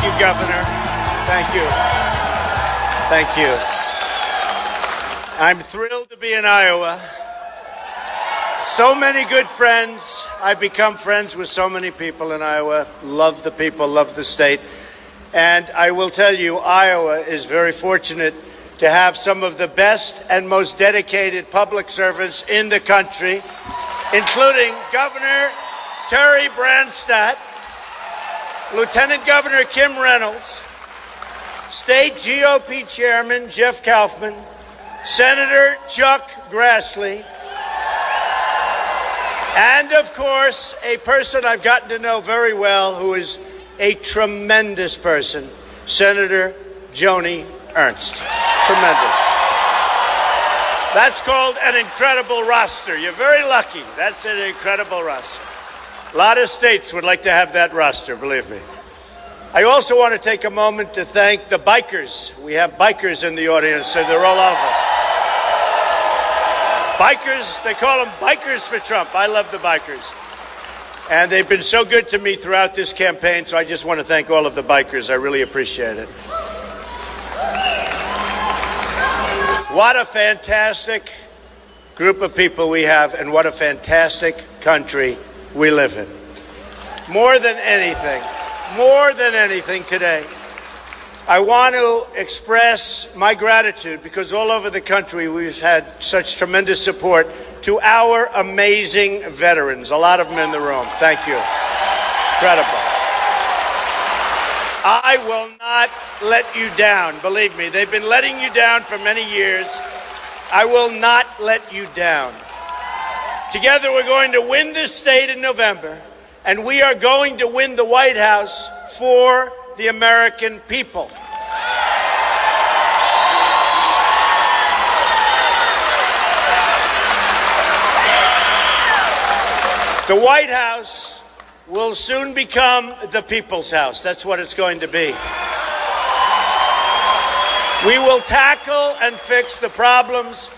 Thank you, Governor. Thank you. Thank you. I'm thrilled to be in Iowa. So many good friends. I've become friends with so many people in Iowa. Love the people, love the state. And I will tell you, Iowa is very fortunate to have some of the best and most dedicated public servants in the country, including Governor Terry Branstad, Lieutenant Governor Kim Reynolds, State GOP Chairman Jeff Kaufman, Senator Chuck Grassley, and, of course, a person I've gotten to know very well who is a tremendous person, Senator Joni Ernst. Tremendous. That's called an incredible roster. You're very lucky. That's an incredible roster. A lot of states would like to have that roster, believe me. I also want to take a moment to thank the bikers. We have bikers in the audience, and they're all over. Bikers, they call them bikers for Trump. I love the bikers. And they've been so good to me throughout this campaign, so I just want to thank all of the bikers. I really appreciate it. What a fantastic group of people we have, and what a fantastic country we live in. More than anything today, I want to express my gratitude, because all over the country we've had such tremendous support, to our amazing veterans. A lot of them in the room. Thank you. Incredible. I will not let you down. Believe me, they've been letting you down for many years. I will not let you down. Together we're going to win this state in November, and we are going to win the White House for the American people. The White House will soon become the people's house. That's what it's going to be. We will tackle and fix the problems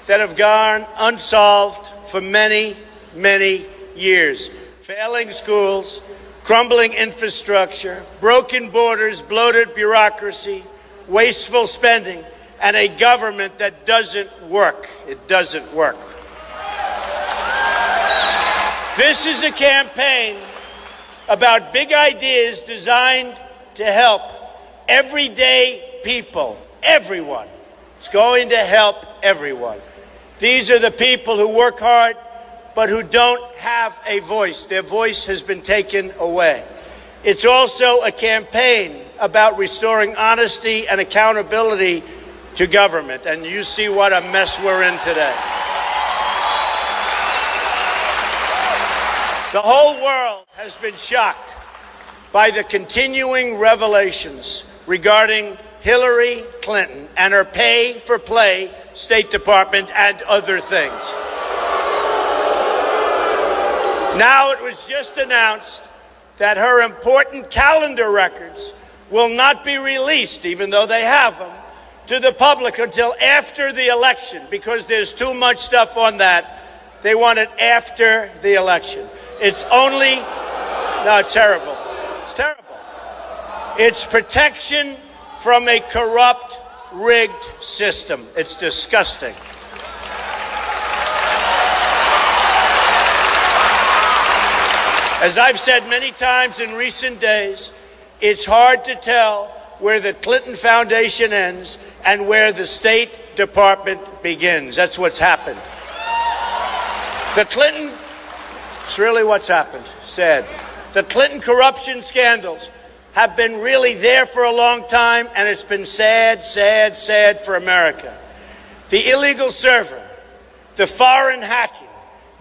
that have gone unsolved for many, many years. Failing schools, crumbling infrastructure, broken borders, bloated bureaucracy, wasteful spending, and a government that doesn't work. It doesn't work. This is a campaign about big ideas designed to help everyday people, everyone. It's going to help everyone. These are the people who work hard but who don't have a voice. Their voice has been taken away. It's also a campaign about restoring honesty and accountability to government. And you see what a mess we're in today. The whole world has been shocked by the continuing revelations regarding Hillary Clinton and her pay-for-play State Department and other things. Now it was just announced that her important calendar records will not be released, even though they have them, to the public until after the election, because there's too much stuff on that. They want it after the election. It's only, no, it's terrible. It's terrible. It's protection from a corrupt, rigged system. It's disgusting. As I've said many times in recent days, it's hard to tell where the Clinton Foundation ends and where the State Department begins. That's what's happened. The Clinton, it's really what's happened, sad. The Clinton corruption scandals have been really there for a long time, and it's been sad, sad, sad for America. The illegal server, the foreign hacking,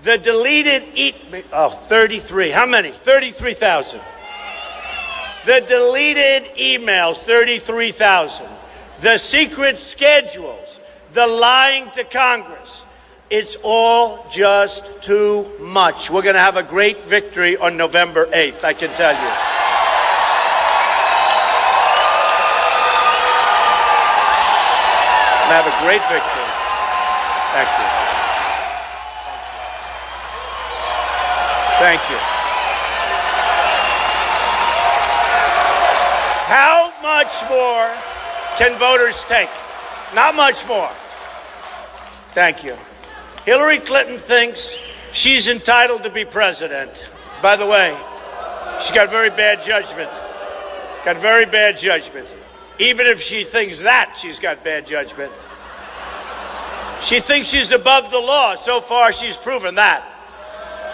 the deleted 33. How many? 33,000. The deleted emails, 33,000. The secret schedules, the lying to Congress. It's all just too much. We're going to have a great victory on November 8th, I can tell you. We're going to have a great victory. Thank you. Thank you. much more can voters take? Not much more. Thank you. Hillary Clinton thinks she's entitled to be president. By the way, she's got very bad judgment. Got very bad judgment. Even if she thinks that, she's got bad judgment. She thinks she's above the law. So far, she's proven that.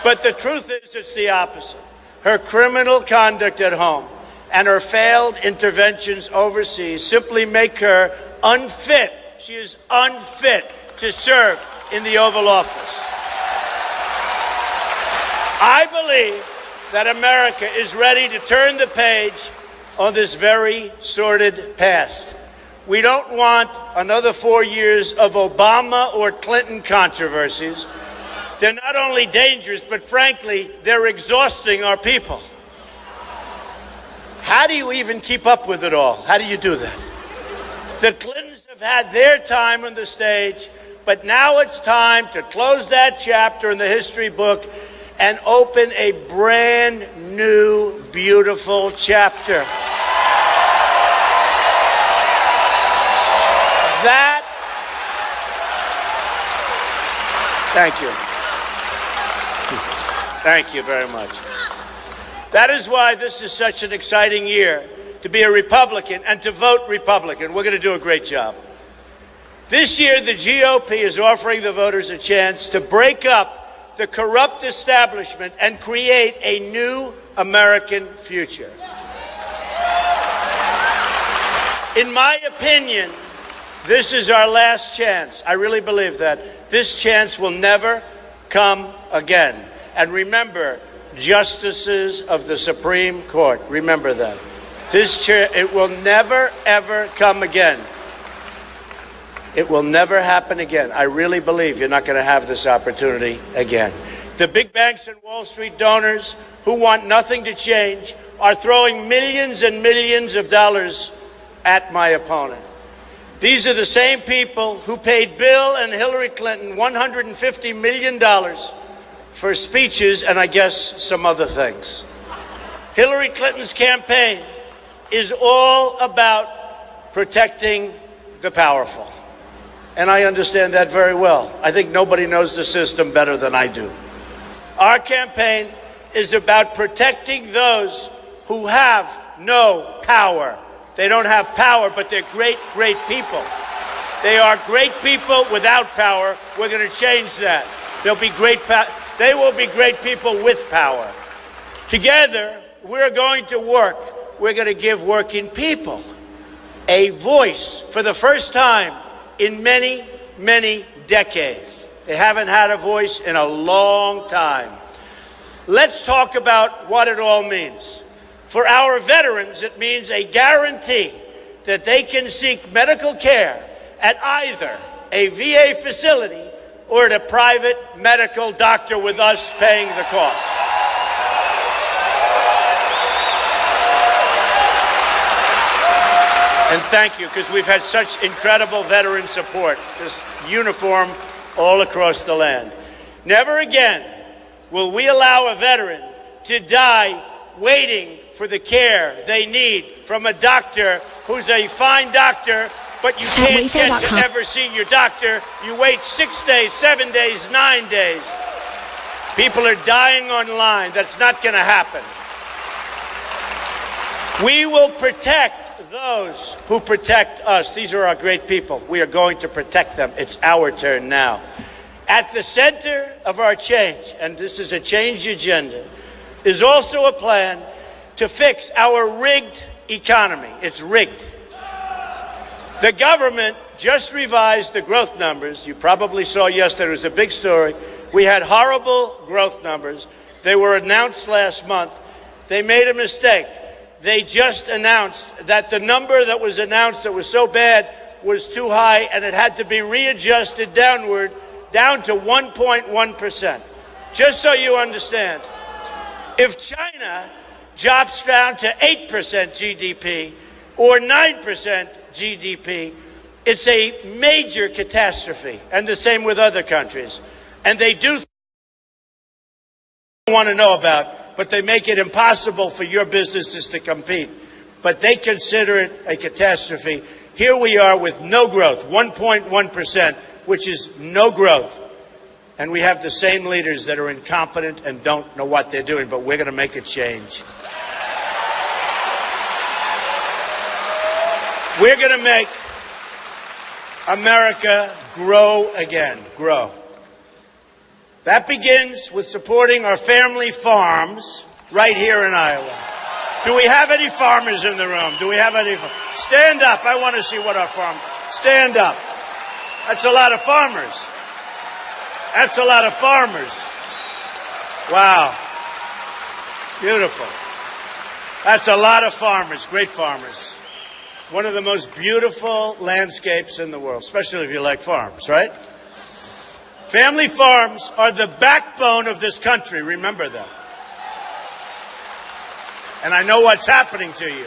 But the truth is, it's the opposite. Her criminal conduct at home and her failed interventions overseas simply make her unfit. She is unfit to serve in the Oval Office. I believe that America is ready to turn the page on this very sordid past. We don't want another 4 years of Obama or Clinton controversies. They're not only dangerous, but frankly, they're exhausting our people. How do you even keep up with it all? How do you do that? The Clintons have had their time on the stage, but now it's time to close that chapter in the history book and open a brand new, beautiful chapter. Thank you. Thank you very much. That is why this is such an exciting year to be a Republican and to vote Republican. We're going to do a great job. This year, the GOP is offering the voters a chance to break up the corrupt establishment and create a new American future. In my opinion, this is our last chance. I really believe that. This chance will never come again. And remember, justices of the Supreme Court, remember that. It will never, ever come again. It will never happen again. I really believe you're not going to have this opportunity again. The big banks and Wall Street donors who want nothing to change are throwing millions and millions of dollars at my opponent. These are the same people who paid Bill and Hillary Clinton $150 million for speeches and I guess some other things. Hillary Clinton's campaign is all about protecting the powerful. And I understand that very well. I think nobody knows the system better than I do. Our campaign is about protecting those who have no power. They don't have power, but they're great, great people. They are great people without power. We're going to change that. They will be great people with power. Together, we're going to work. We're going to give working people a voice for the first time in many, many decades. They haven't had a voice in a long time. Let's talk about what it all means. For our veterans, it means a guarantee that they can seek medical care at either a VA facility or at a private medical doctor with us paying the cost. And thank you, because we've had such incredible veteran support, this uniform all across the land. Never again will we allow a veteran to die waiting for the care they need from a doctor who's a fine doctor, but you can't get to ever see your doctor. You wait 6 days, 7 days, 9 days. People are dying online. That's not going to happen. We will protect those who protect us. These are our great people. We are going to protect them. It's our turn now. At the center of our change, and this is a change agenda, is also a plan to fix our rigged economy. It's rigged. The government just revised the growth numbers. You probably saw yesterday. It was a big story. We had horrible growth numbers. They were announced last month. They made a mistake. They just announced that the number that was announced that was so bad was too high, and it had to be readjusted downward, down to 1.1%. Just so you understand, if China drops down to 8% GDP or 9% GDP, it's a major catastrophe, and the same with other countries. And they do want to know about, but they make it impossible for your businesses to compete. but they consider it a catastrophe. Here we are with no growth, 1.1%, which is no growth. And we have the same leaders that are incompetent and don't know what they're doing, but we're going to make a change. We're going to make America grow again, grow. That begins with supporting our family farms right here in Iowa. Do we have any farmers in the room? Do we have any? Stand up. I want to see what our farmers. Stand up. That's a lot of farmers. That's a lot of farmers. Wow. Beautiful. That's a lot of farmers, great farmers. One of the most beautiful landscapes in the world, especially if you like farms, right? Family farms are the backbone of this country. Remember that. And I know what's happening to you.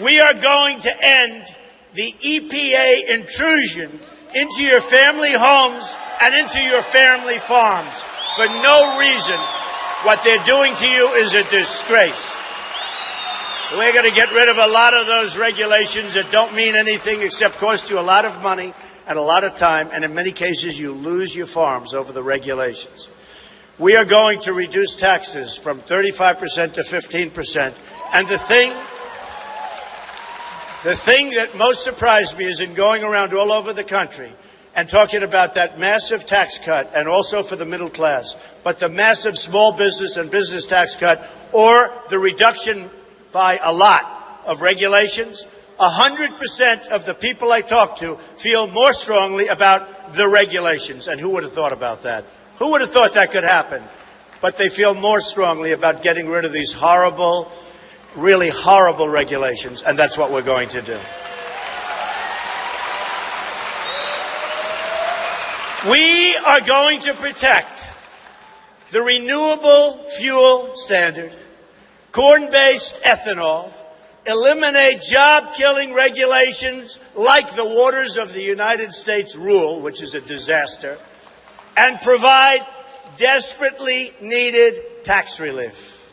We are going to end the EPA intrusion into your family homes and into your family farms for no reason. What they're doing to you is a disgrace. We're going to get rid of a lot of those regulations that don't mean anything except cost you a lot of money and a lot of time, and in many cases you lose your farms over the regulations. We are going to reduce taxes from 35% to 15%, and the thing that most surprised me is in going around all over the country and talking about that massive tax cut, and also for the middle class, but the massive small business and business tax cut, or the reduction by a lot of regulations, 100% of the people I talk to feel more strongly about the regulations. And who would have thought about that? Who would have thought that could happen? But they feel more strongly about getting rid of these horrible, really horrible regulations, and that's what we're going to do. We are going to protect the renewable fuel standard, corn-based ethanol, eliminate job-killing regulations like the Waters of the United States rule, which is a disaster, and provide desperately needed tax relief.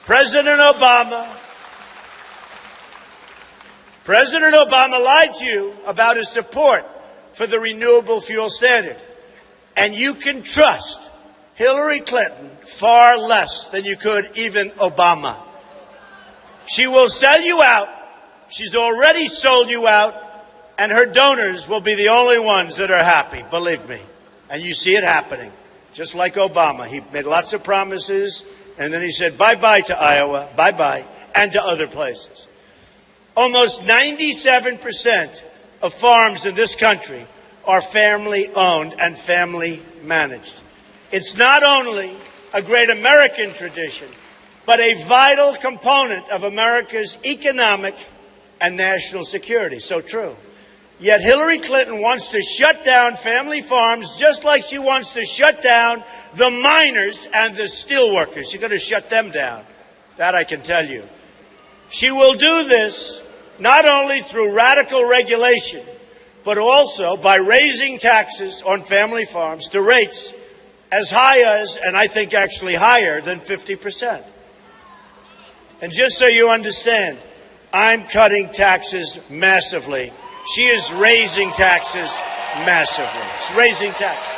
President Obama lied to you about his support for the renewable fuel standard, and you can trust Hillary Clinton far less than you could even Obama. She will sell you out. She's already sold you out, and her donors will be the only ones that are happy, believe me. And you see it happening, just like Obama. He made lots of promises, and then he said bye-bye to Iowa, bye-bye, and to other places. Almost 97% of farms in this country are family-owned and family-managed. It's not only a great American tradition, but a vital component of America's economic and national security. So true. Yet Hillary Clinton wants to shut down family farms just like she wants to shut down the miners and the steelworkers. She's going to shut them down. That I can tell you. She will do this not only through radical regulation, but also by raising taxes on family farms to rates as high as, and I think actually higher than 50%. And just so you understand, I'm cutting taxes massively. She is raising taxes massively. She's raising taxes.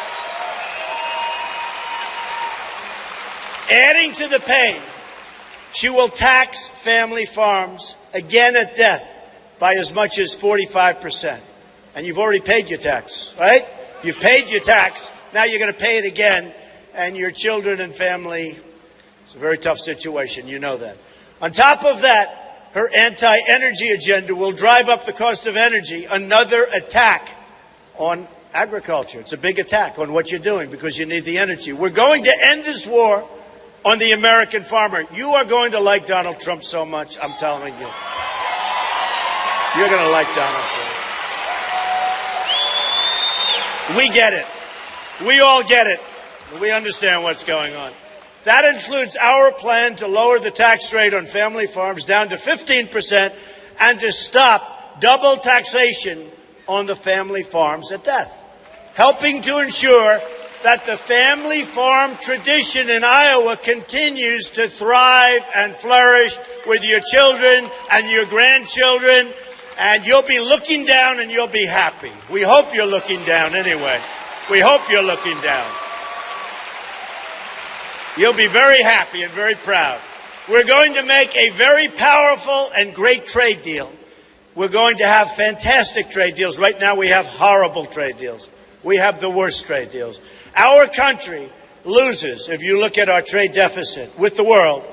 Adding to the pain, she will tax family farms again at death by as much as 45%. And you've already paid your tax, right? You've paid your tax. Now you're going to pay it again, and your children and family, it's a very tough situation. You know that. On top of that, her anti-energy agenda will drive up the cost of energy, another attack on agriculture. It's a big attack on what you're doing because you need the energy. We're going to end this war on the American farmer. You are going to like Donald Trump so much, I'm telling you. You're going to like Donald Trump. We get it. We all get it. We understand what's going on. That includes our plan to lower the tax rate on family farms down to 15% and to stop double taxation on the family farms at death, helping to ensure that the family farm tradition in Iowa continues to thrive and flourish with your children and your grandchildren, and you'll be looking down and you'll be happy. We hope you're looking down anyway. We hope you're looking down. You'll be very happy and very proud. We're going to make a very powerful and great trade deal. We're going to have fantastic trade deals. Right now we have horrible trade deals. We have the worst trade deals. Our country loses, if you look at our trade deficit with the world,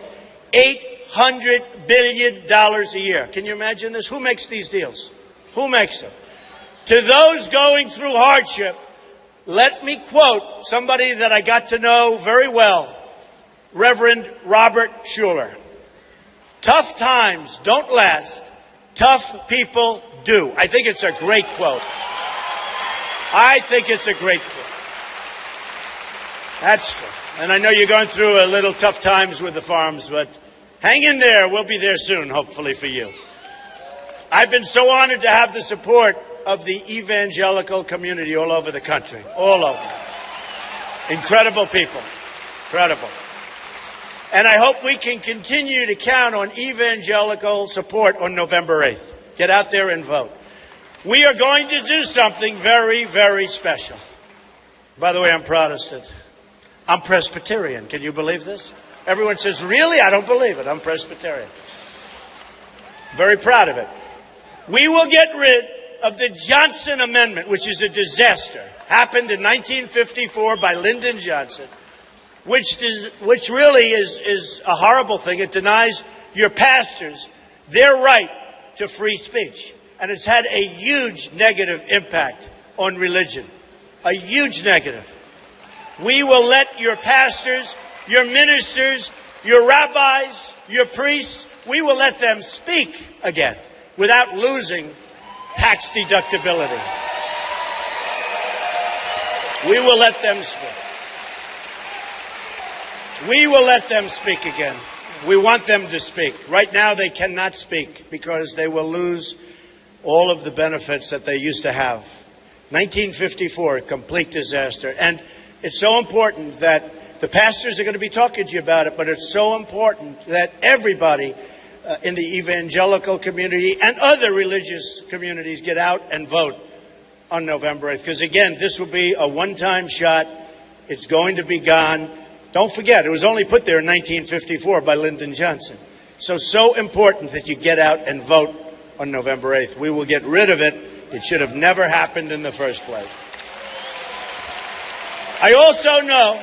$800 billion a year. Can you imagine this? Who makes these deals? Who makes them? To those going through hardship, let me quote somebody that I got to know very well, Reverend Robert Schuller. Tough times don't last. Tough people do. I think it's a great quote. I think it's a great quote. That's true. And I know you're going through a little tough times with the farms, but hang in there. We'll be there soon, hopefully, for you. I've been so honored to have the support of the evangelical community all over the country. All over. Incredible people. Incredible. And I hope we can continue to count on evangelical support on November 8th. Get out there and vote. We are going to do something very, very special. By the way, I'm Protestant. I'm Presbyterian. Can you believe this? Everyone says, really? I don't believe it. I'm Presbyterian. Very proud of it. We will get rid of the Johnson Amendment, which is a disaster. Happened in 1954 by Lyndon Johnson. Which really is a horrible thing. It denies your pastors their right to free speech. And it's had a huge negative impact on religion. A huge negative. We will let your pastors, your ministers, your rabbis, your priests, we will let them speak again without losing tax deductibility. We will let them speak. We will let them speak again. We want them to speak. Right now they cannot speak because they will lose all of the benefits that they used to have. 1954, a complete disaster. And it's so important that the pastors are going to be talking to you about it, but it's so important that everybody in the evangelical community and other religious communities get out and vote on November 8th. Because again, this will be a one-time shot. It's going to be gone. Don't forget, it was only put there in 1954 by Lyndon Johnson. So important that you get out and vote on November 8th. We will get rid of it. It should have never happened in the first place. I also know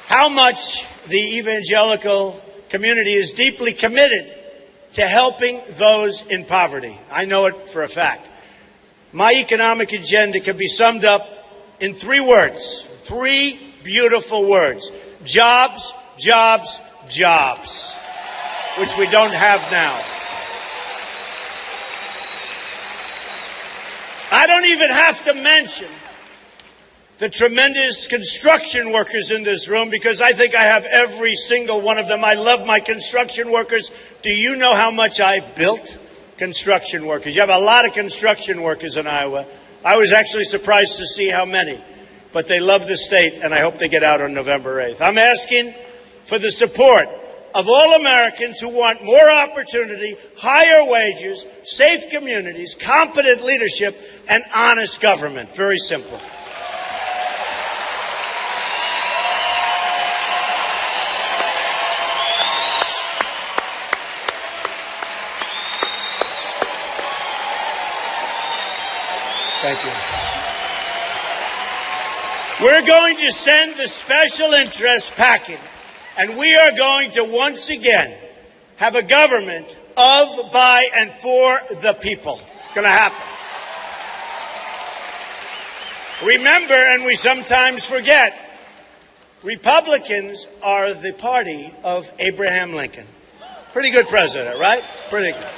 how much the evangelical community is deeply committed to helping those in poverty. I know it for a fact. My economic agenda can be summed up in 3 words. 3 beautiful words. Jobs, jobs, jobs. Which we don't have now. I don't even have to mention the tremendous construction workers in this room because I think I have every single one of them. I love my construction workers. Do you know how much I built? Construction workers. You have a lot of construction workers in Iowa. I was actually surprised to see how many. But they love the state, and I hope they get out on November 8th. I'm asking for the support of all Americans who want more opportunity, higher wages, safe communities, competent leadership, and honest government. Very simple. Thank you. We're going to send the special interest packing, and we are going to once again have a government of, by, and for the people. It's going to happen. Remember, and we sometimes forget, Republicans are the party of Abraham Lincoln. Pretty good president, right? Pretty good.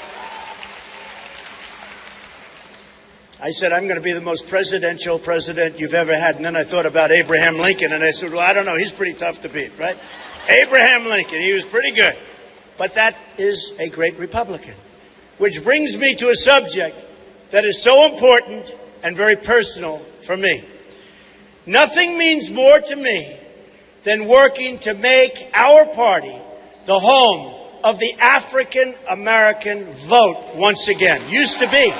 I said, I'm going to be the most presidential president you've ever had. And then I thought about Abraham Lincoln, and I said, well, I don't know. He's pretty tough to beat, right? Abraham Lincoln, he was pretty good. But that is a great Republican. Which brings me to a subject that is so important and very personal for me. Nothing means more to me than working to make our party the home of the African American vote once again. Used to be.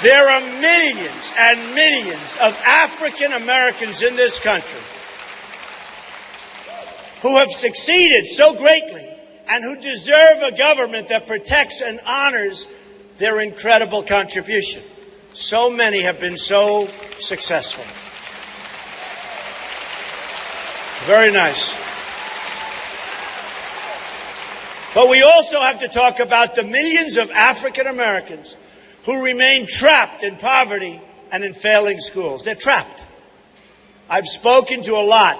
There are millions and millions of African Americans in this country who have succeeded so greatly and who deserve a government that protects and honors their incredible contribution. So many have been so successful. Very nice. But we also have to talk about the millions of African Americans who remain trapped in poverty and in failing schools. They're trapped. I've spoken to a lot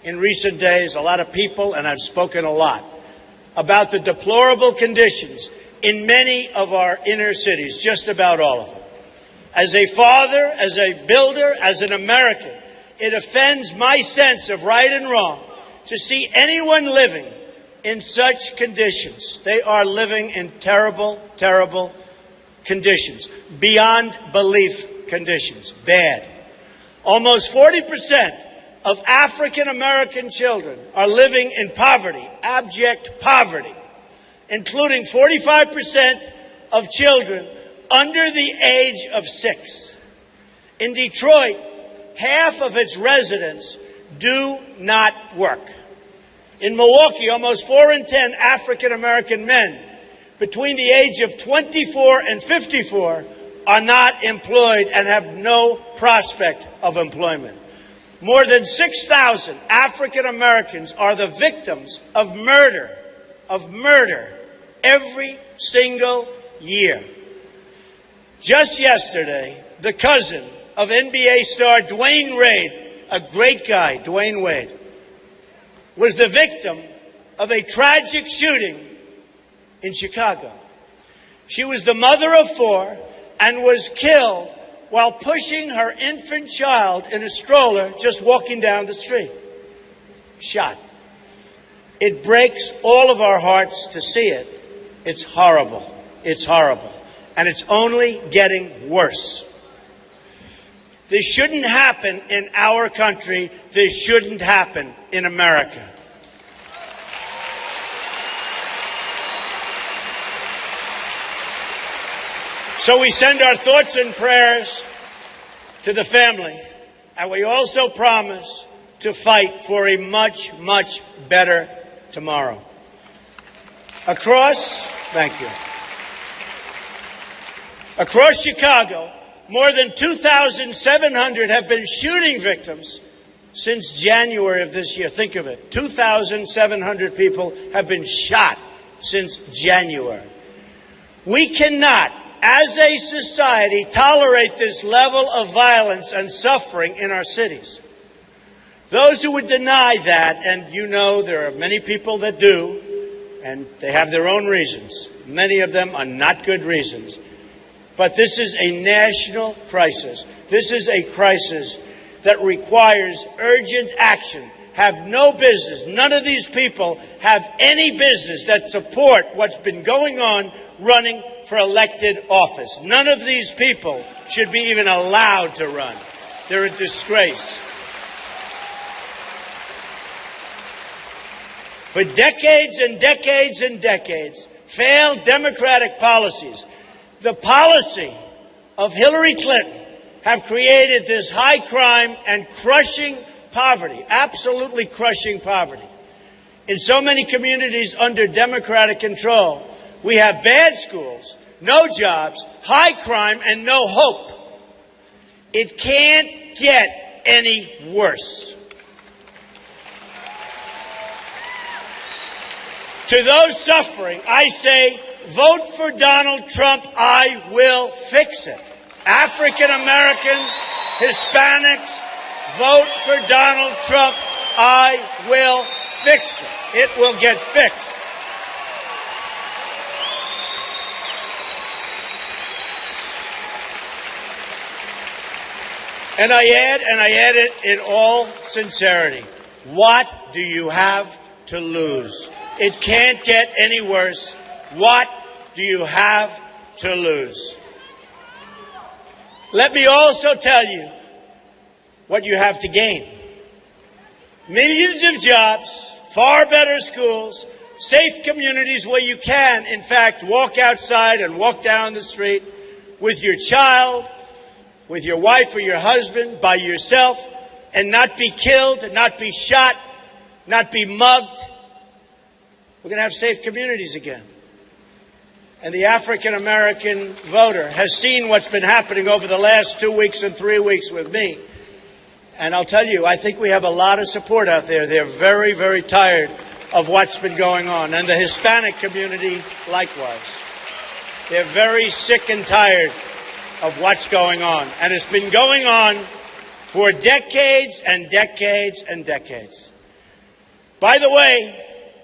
in recent days, a lot of people, and I've spoken a lot about the deplorable conditions in many of our inner cities, just about all of them. As a father, as a builder, as an American, it offends my sense of right and wrong to see anyone living in such conditions. They are living in terrible, terrible conditions, beyond belief conditions, bad. Almost 40% of African American children are living in poverty, abject poverty, including 45% of children under the age of 6. In Detroit, half of its residents do not work. In Milwaukee, almost 4 in 10 African American men between the age of 24 and 54 are not employed and have no prospect of employment. More than 6,000 African Americans are the victims of murder every single year. Just yesterday, the cousin of NBA star Dwayne Wade, a great guy, Dwayne Wade, was the victim of a tragic shooting in Chicago. She was the mother of 4 and was killed while pushing her infant child in a stroller just walking down the street. Shot. It breaks all of our hearts to see it. It's horrible. It's horrible. And it's only getting worse. This shouldn't happen in our country. This shouldn't happen in America. So we send our thoughts and prayers to the family, and we also promise to fight for a much, much better tomorrow. Across Chicago, more than 2,700 have been shooting victims since January of this year. Think of it. 2,700 people have been shot since January. We cannot, as a society, tolerate this level of violence and suffering in our cities. Those who would deny that, and you know there are many people that do, and they have their own reasons. Many of them are not good reasons. But this is a national crisis. This is a crisis that requires urgent action. Have no business. None of these people have any business that support what's been going on running for elected office. None of these people should be even allowed to run. They're a disgrace. For decades and decades and decades, failed Democratic policies, the policy of Hillary Clinton, have created this high crime and crushing poverty, absolutely crushing poverty. In so many communities under Democratic control, we have bad schools, no jobs, high crime, and no hope. It can't get any worse. To those suffering, I say, vote for Donald Trump. I will fix it. African Americans, Hispanics, vote for Donald Trump. I will fix it. It will get fixed. And I add it in all sincerity. What do you have to lose? It can't get any worse. What do you have to lose? Let me also tell you what you have to gain. Millions of jobs, far better schools, safe communities where you can, in fact, walk outside and walk down the street with your child, with your wife or your husband, by yourself, and not be killed, not be shot, not be mugged. We're going to have safe communities again. And the African-American voter has seen what's been happening over the last 2 weeks and 3 weeks with me. And I'll tell you, I think we have a lot of support out there. They're very, very tired of what's been going on. And the Hispanic community, likewise. They're very sick and tired of what's going on. And it's been going on for decades and decades and decades. By the way,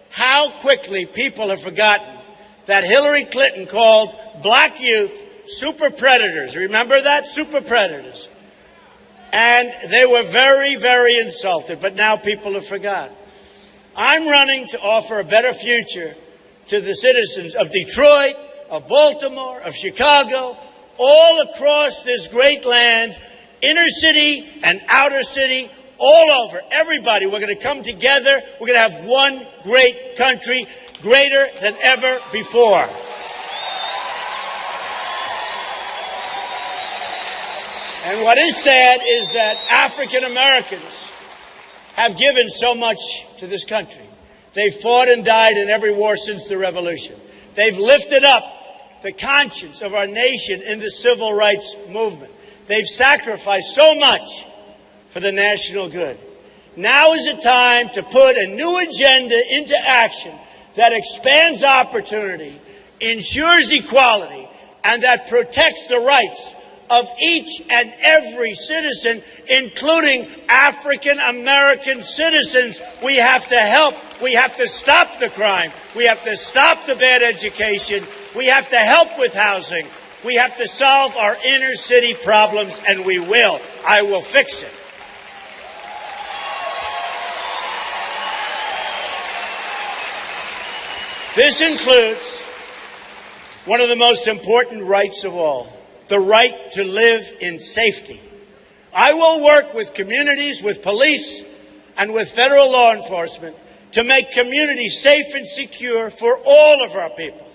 how quickly people have forgotten that Hillary Clinton called black youth super predators. Remember that? Super predators. And they were very, very insulted, but now people have forgotten. I'm running to offer a better future to the citizens of Detroit, of Baltimore, of Chicago, all across this great land, inner city and outer city, all over. Everybody, we're going to come together. We're going to have one great country, greater than ever before. And what is sad is that African Americans have given so much to this country. They've fought and died in every war since the Revolution. They've lifted up the conscience of our nation in the civil rights movement. They've sacrificed so much for the national good. Now is the time to put a new agenda into action that expands opportunity, ensures equality, and that protects the rights of each and every citizen, including African American citizens. We have to help. We have to stop the crime. We have to stop the bad education. We have to help with housing. We have to solve our inner city problems, and we will. I will fix it. This includes one of the most important rights of all, the right to live in safety. I will work with communities, with police, and with federal law enforcement to make communities safe and secure for all of our people.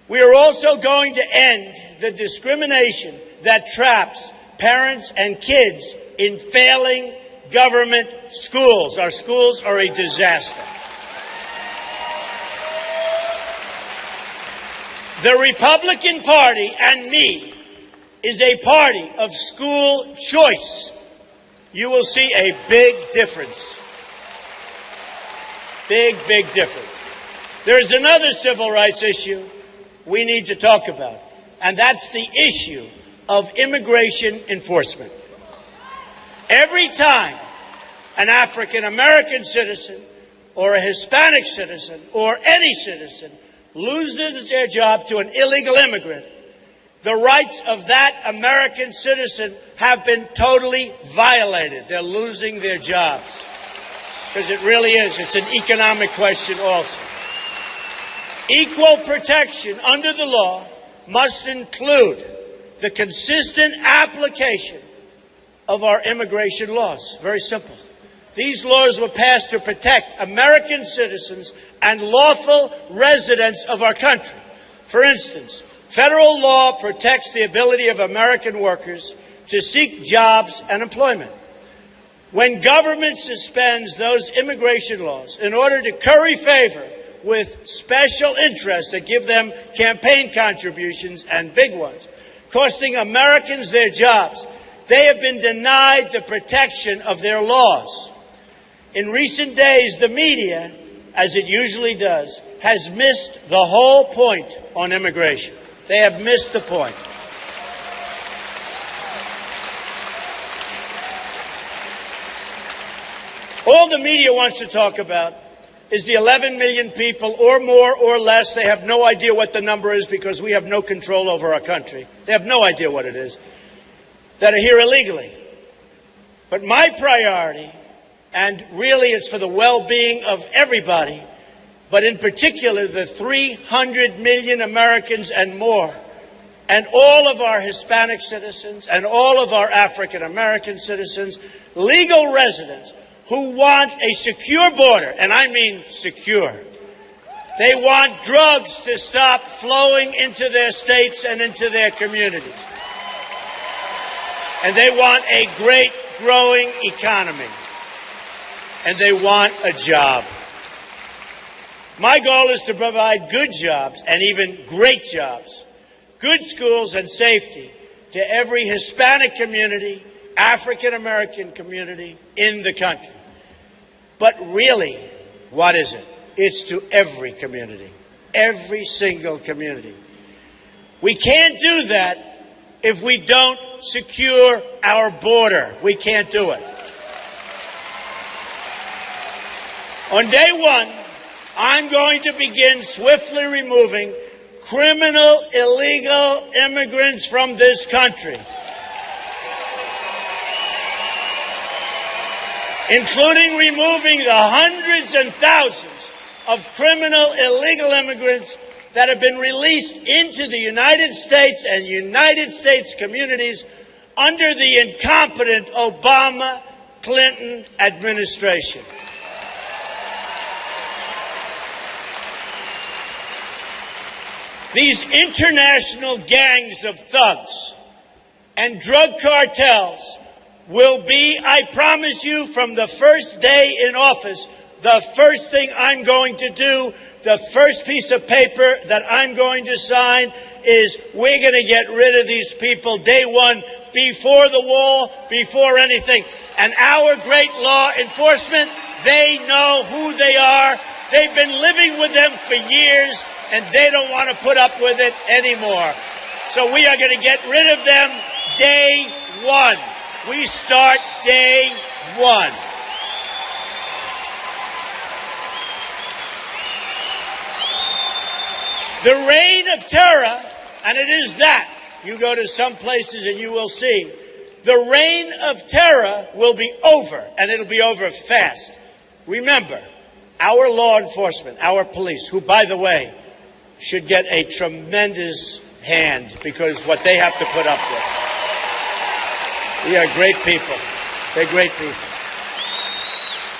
We are also going to end the discrimination that traps parents and kids in failing government schools. Our schools are a disaster. The Republican Party and me is a party of school choice. You will see a big difference. Big, big difference. There is another civil rights issue we need to talk about, and that's the issue of immigration enforcement. Every time an African American citizen or a Hispanic citizen or any citizen loses their job to an illegal immigrant, the rights of that American citizen have been totally violated. They're losing their jobs. Because it really is. It's an economic question also. Equal protection under the law must include the consistent application of our immigration laws. Very simple. These laws were passed to protect American citizens and lawful residents of our country. For instance, federal law protects the ability of American workers to seek jobs and employment. When government suspends those immigration laws in order to curry favor with special interests that give them campaign contributions and big ones, costing Americans their jobs, they have been denied the protection of their laws. In recent days, the media, as it usually does, has missed the whole point on immigration. They have missed the point. All the media wants to talk about is the 11 million people, or more or less, they have no idea what the number is because we have no control over our country. They have no idea what it is, that are here illegally. But my priority, and really it's for the well-being of everybody, but in particular the 300 million Americans and more and all of our Hispanic citizens and all of our African American citizens, legal residents who want a secure border, and I mean secure. They want drugs to stop flowing into their states and into their communities. And they want a great growing economy. And they want a job. My goal is to provide good jobs and even great jobs, good schools and safety to every Hispanic community, African American community in the country. But really, what is it? It's to every community, every single community. We can't do that if we don't secure our border. We can't do it. On day one, I'm going to begin swiftly removing criminal, illegal immigrants from this country, including removing the hundreds and thousands of criminal, illegal immigrants that have been released into the United States and United States communities under the incompetent Obama-Clinton administration. These international gangs of thugs and drug cartels will be, I promise you, from the first day in office, the first thing I'm going to do, the first piece of paper that I'm going to sign is we're going to get rid of these people day one, before the wall, before anything. And our great law enforcement, they know who they are. They've been living with them for years, and they don't want to put up with it anymore. So we are going to get rid of them day one. We start day one. The reign of terror, and it is that. You go to some places and you will see. The reign of terror will be over, and it'll be over fast. Remember, our law enforcement, our police, who, by the way, should get a tremendous hand because what they have to put up with. We are great people. They're great people.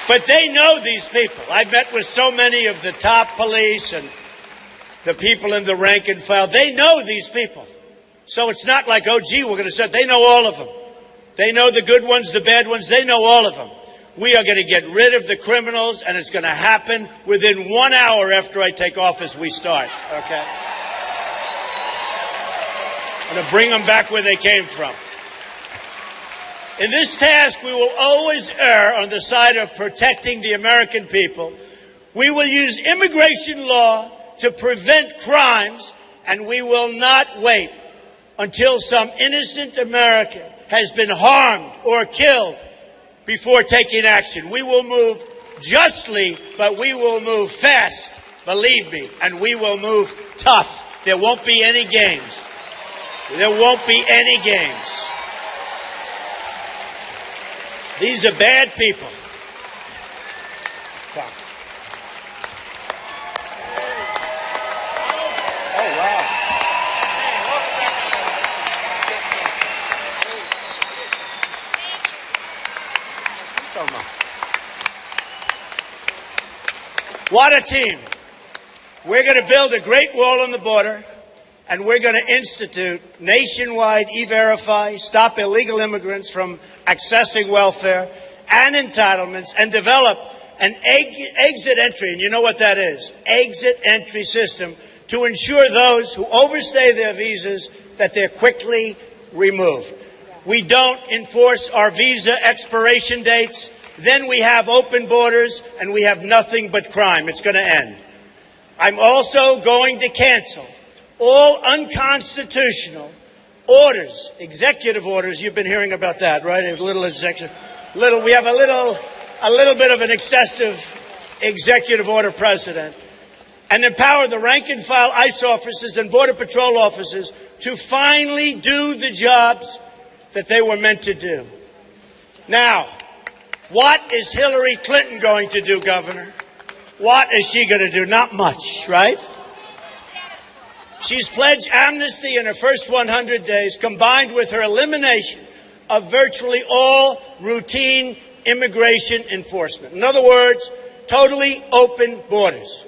But they know these people. I've met with so many of the top police and the people in the rank and file. They know these people. So it's not like, oh, gee, we're going to say, they know all of them. They know the good ones, the bad ones. They know all of them. We are going to get rid of the criminals, and it's going to happen within 1 hour after I take office. We start, okay? I'm going to bring them back where they came from. In this task, we will always err on the side of protecting the American people. We will use immigration law to prevent crimes, and we will not wait until some innocent American has been harmed or killed before taking action. We will move justly, but we will move fast, believe me, and we will move tough. There won't be any games. There won't be any games. These are bad people. Come. Oh, wow. So much. What a team. We're going to build a great wall on the border, and we're going to institute nationwide E-Verify, stop illegal immigrants from accessing welfare and entitlements, and develop an exit entry, and you know what that is, exit entry system to ensure those who overstay their visas that they're quickly removed. We don't enforce our visa expiration dates, then we have open borders and we have nothing but crime. It's going to end. I'm also going to cancel all unconstitutional orders, executive orders. You've been hearing about that, right? A little executive, we have a little bit of an excessive executive order precedent, and empower the rank and file ICE officers and Border Patrol officers to finally do the jobs that they were meant to do. Now, what is Hillary Clinton going to do, Governor? What is she going to do? Not much, right? She's pledged amnesty in her first 100 days, combined with her elimination of virtually all routine immigration enforcement. In other words, totally open borders,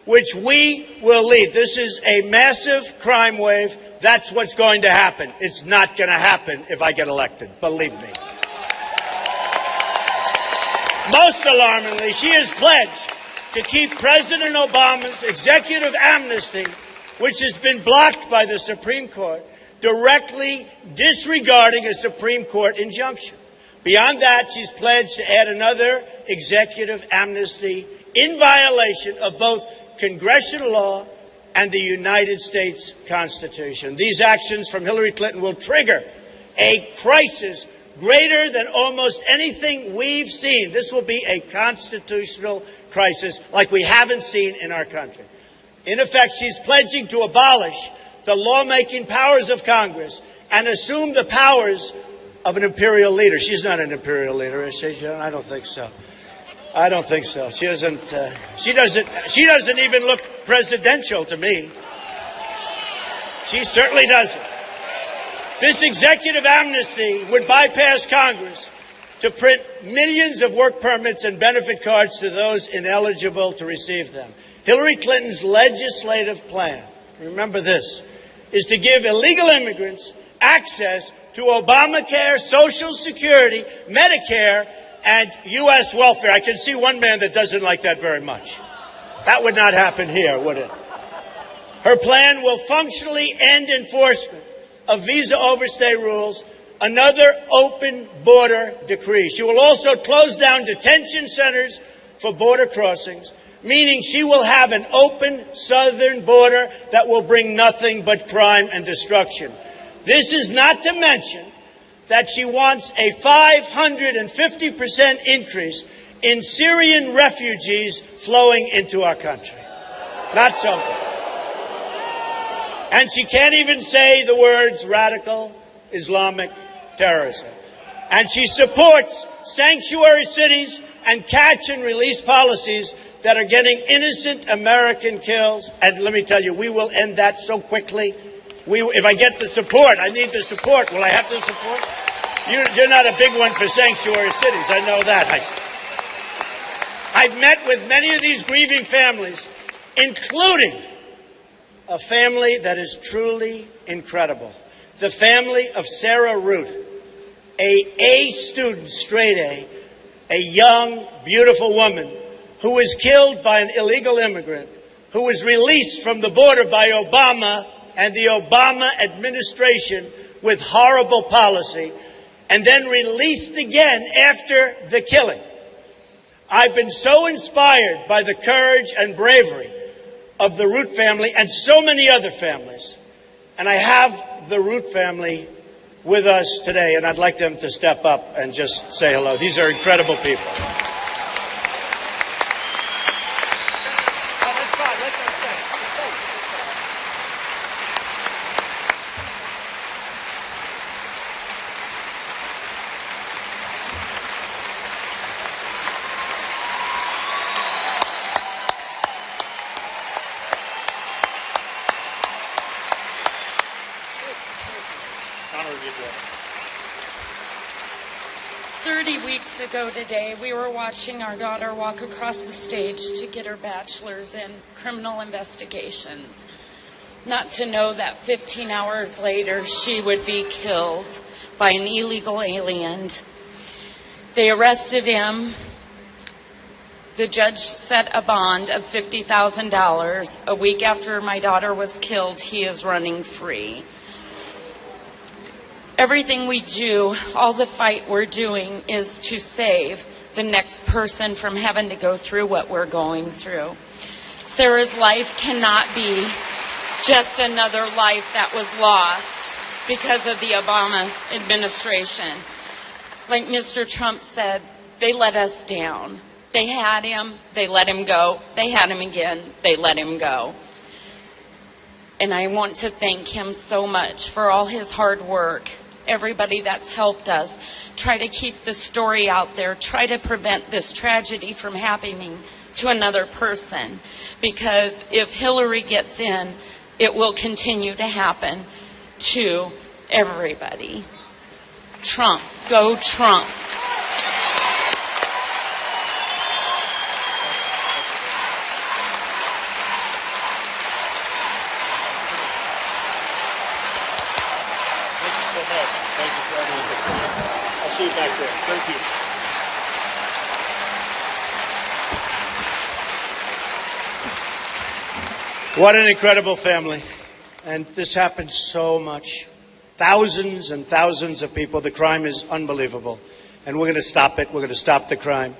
which we will lead. This is a massive crime wave. That's what's going to happen. It's not going to happen if I get elected, believe me. Most alarmingly, she has pledged to keep President Obama's executive amnesty, which has been blocked by the Supreme Court, directly disregarding a Supreme Court injunction. Beyond that, she's pledged to add another executive amnesty in violation of both congressional law and the United States Constitution. These actions from Hillary Clinton will trigger a crisis greater than almost anything we've seen. This will be a constitutional crisis like we haven't seen in our country. In effect, she's pledging to abolish the lawmaking powers of Congress and assume the powers of an imperial leader. She's not an imperial leader, is she? I don't think so. I don't think so. She doesn't even look presidential to me. She certainly doesn't. This executive amnesty would bypass Congress to print millions of work permits and benefit cards to those ineligible to receive them. Hillary Clinton's legislative plan, remember this, is to give illegal immigrants access to Obamacare, Social Security, Medicare, and U.S. welfare. I can see one man that doesn't like that very much. That would not happen here, would it? Her plan will functionally end enforcement of visa overstay rules, another open border decree. She will also close down detention centers for border crossings, meaning she will have an open southern border that will bring nothing but crime and destruction. This is not to mention that she wants a 550% increase in Syrian refugees flowing into our country. Not so good. And she can't even say the words radical Islamic terrorism. And she supports sanctuary cities and catch and release policies that are getting innocent American kills. And let me tell you, we will end that so quickly. If I get the support, I need the support. Will I have the support? You're not a big one for sanctuary cities. I know that. I've met with many of these grieving families, including a family that is truly incredible. The family of Sarah Root, a student, straight a young, beautiful woman who was killed by an illegal immigrant, who was released from the border by Obama and the Obama administration with horrible policy, and then released again after the killing. I've been so inspired by the courage and bravery of the Root family and so many other families. And I have the Root family with us today, and I'd like them to step up and just say hello. These are incredible people. Ago today, we were watching our daughter walk across the stage to get her bachelor's in criminal investigations. Not to know that 15 hours later she would be killed by an illegal alien. They arrested him. The judge set a bond of $50,000. A week after my daughter was killed, he is running free. Everything we do, all the fight we're doing is to save the next person from having to go through what we're going through. Sarah's life cannot be just another life that was lost because of the Obama administration. Like Mr. Trump said, they let us down. They had him, they let him go. They had him again, they let him go. And I want to thank him so much for all his hard work. Everybody that's helped us try to keep the story out there, try to prevent this tragedy from happening to another person. Because if Hillary gets in, it will continue to happen to everybody. Trump, go Trump. Thank you so much. Thank you for having me. I'll see you back there. Thank you. What an incredible family. And this happens so much. Thousands and thousands of people. The crime is unbelievable. And we're going to stop it. We're going to stop the crime.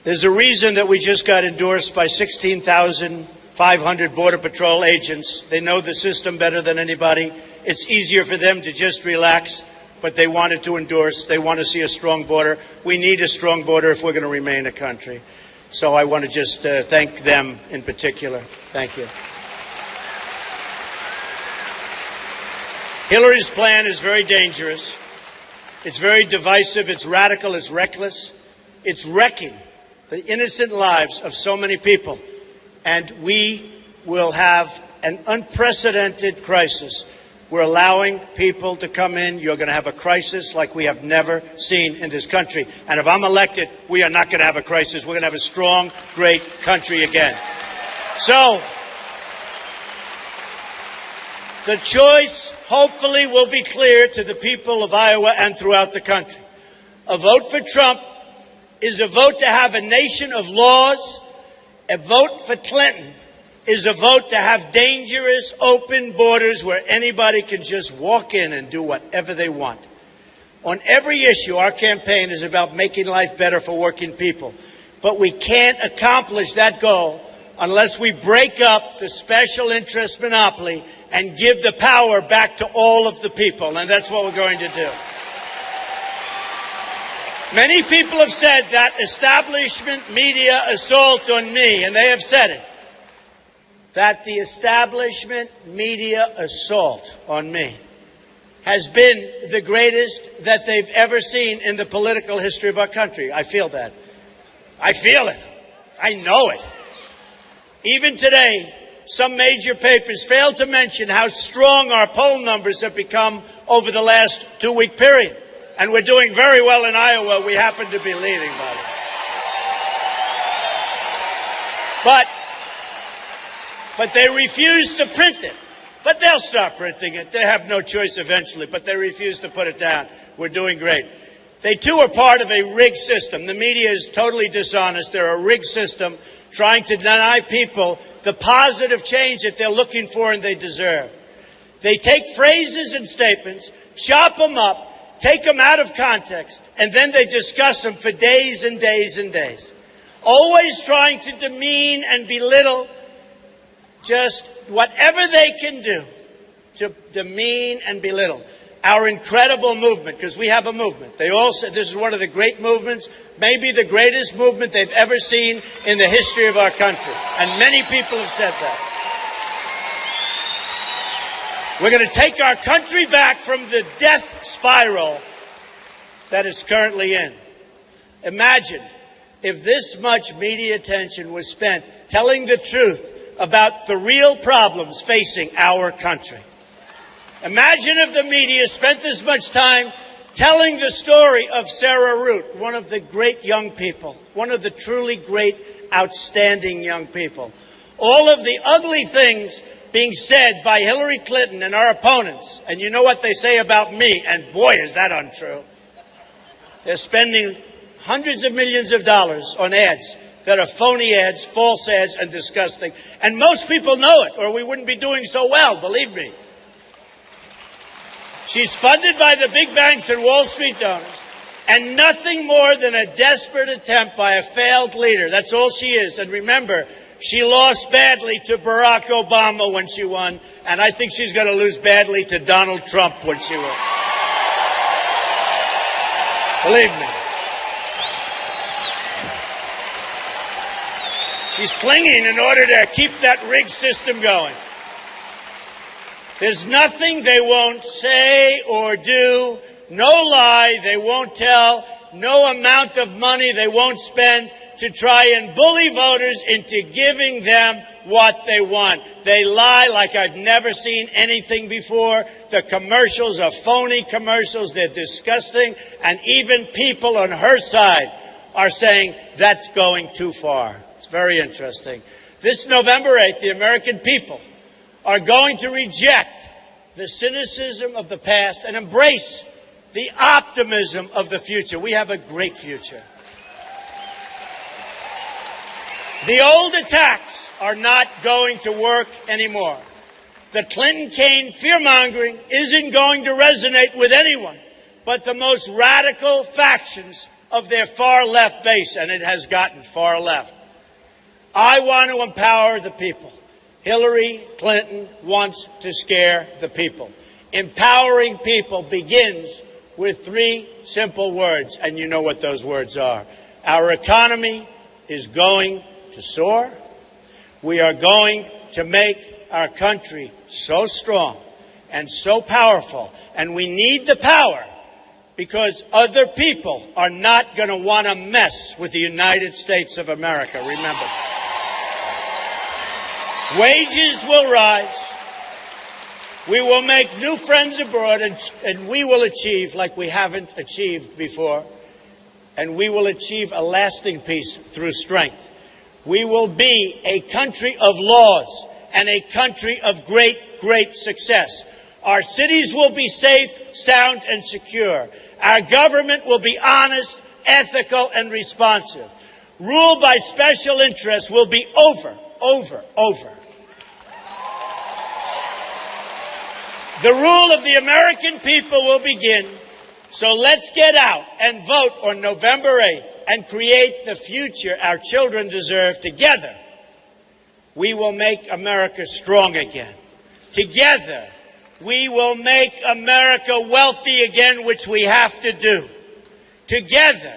There's a reason that we just got endorsed by 16,500 Border Patrol agents. They know the system better than anybody. It's easier for them to just relax, but they wanted to endorse. They want to see a strong border. We need a strong border if we're going to remain a country. So I want to just thank them in particular. Thank you. Hillary's plan is very dangerous. It's very divisive. It's radical. It's reckless. It's wrecking the innocent lives of so many people. And we will have an unprecedented crisis. We're allowing people to come in. You're going to have a crisis like we have never seen in this country. And if I'm elected, we are not going to have a crisis. We're going to have a strong, great country again. So, the choice, hopefully, will be clear to the people of Iowa and throughout the country. A vote for Trump is a vote to have a nation of laws. A vote for Clinton is a vote to have dangerous, open borders where anybody can just walk in and do whatever they want. On every issue, our campaign is about making life better for working people. But we can't accomplish that goal unless we break up the special interest monopoly and give the power back to all of the people. And that's what we're going to do. Many people have said that establishment media assault on me, and they have said it, that the establishment media assault on me has been the greatest that they've ever seen in the political history of our country. I feel that. I feel it. I know it. Even today, some major papers failed to mention how strong our poll numbers have become over the last 2-week period. And we're doing very well in Iowa. We happen to be leading, by the way. But they refuse to print it. But they'll start printing it. They have no choice eventually, but they refuse to put it down. We're doing great. They, too, are part of a rigged system. The media is totally dishonest. They're a rigged system trying to deny people the positive change that they're looking for and they deserve. They take phrases and statements, chop them up, take them out of context, and then they discuss them for days and days and days. Always trying to demean and belittle just whatever they can do to demean and belittle our incredible movement, because we have a movement. They all said this is one of the great movements, maybe the greatest movement they've ever seen in the history of our country. And many people have said that. We're going to take our country back from the death spiral that it's currently in. Imagine if this much media attention was spent telling the truth about the real problems facing our country. Imagine if the media spent this much time telling the story of Sarah Root, one of the great young people, one of the truly great, outstanding young people. All of the ugly things being said by Hillary Clinton and our opponents. And you know what they say about me, and boy, is that untrue. They're spending hundreds of millions of dollars on ads that are phony ads, false ads, and disgusting. And most people know it, or we wouldn't be doing so well, believe me. She's funded by the big banks and Wall Street donors, and nothing more than a desperate attempt by a failed leader. That's all she is. And remember, she lost badly to Barack Obama when she won, and I think she's going to lose badly to Donald Trump when she wins. Believe me. She's clinging in order to keep that rigged system going. There's nothing they won't say or do, no lie they won't tell, no amount of money they won't spend to try and bully voters into giving them what they want. They lie like I've never seen anything before. The commercials are phony commercials. They're disgusting. And even people on her side are saying that's going too far. It's very interesting. This November 8th, the American people are going to reject the cynicism of the past and embrace the optimism of the future. We have a great future. The old attacks are not going to work anymore. The Clinton-Kaine fear-mongering isn't going to resonate with anyone but the most radical factions of their far-left base, and it has gotten far left. I want to empower the people. Hillary Clinton wants to scare the people. Empowering people begins with three simple words, and you know what those words are. Our economy is going to soar. We are going to make our country so strong and so powerful, and we need the power because other people are not going to want to mess with the United States of America. Remember, wages will rise. We will make new friends abroad, and we will achieve like we haven't achieved before, and we will achieve a lasting peace through strength. We will be a country of laws and a country of great, great success. Our cities will be safe, sound, and secure. Our government will be honest, ethical, and responsive. Rule by special interests will be over. The rule of the American people will begin. So let's get out and vote on November 8th and create the future our children deserve. Together, we will make America strong again. Together, we will make America wealthy again, which we have to do. Together,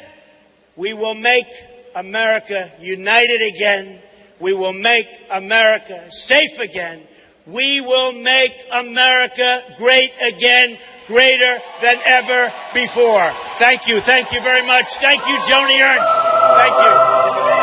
we will make America united again. We will make America safe again. We will make America great again, greater than ever before. Thank you. Thank you very much. Thank you, Joni Ernst. Thank you.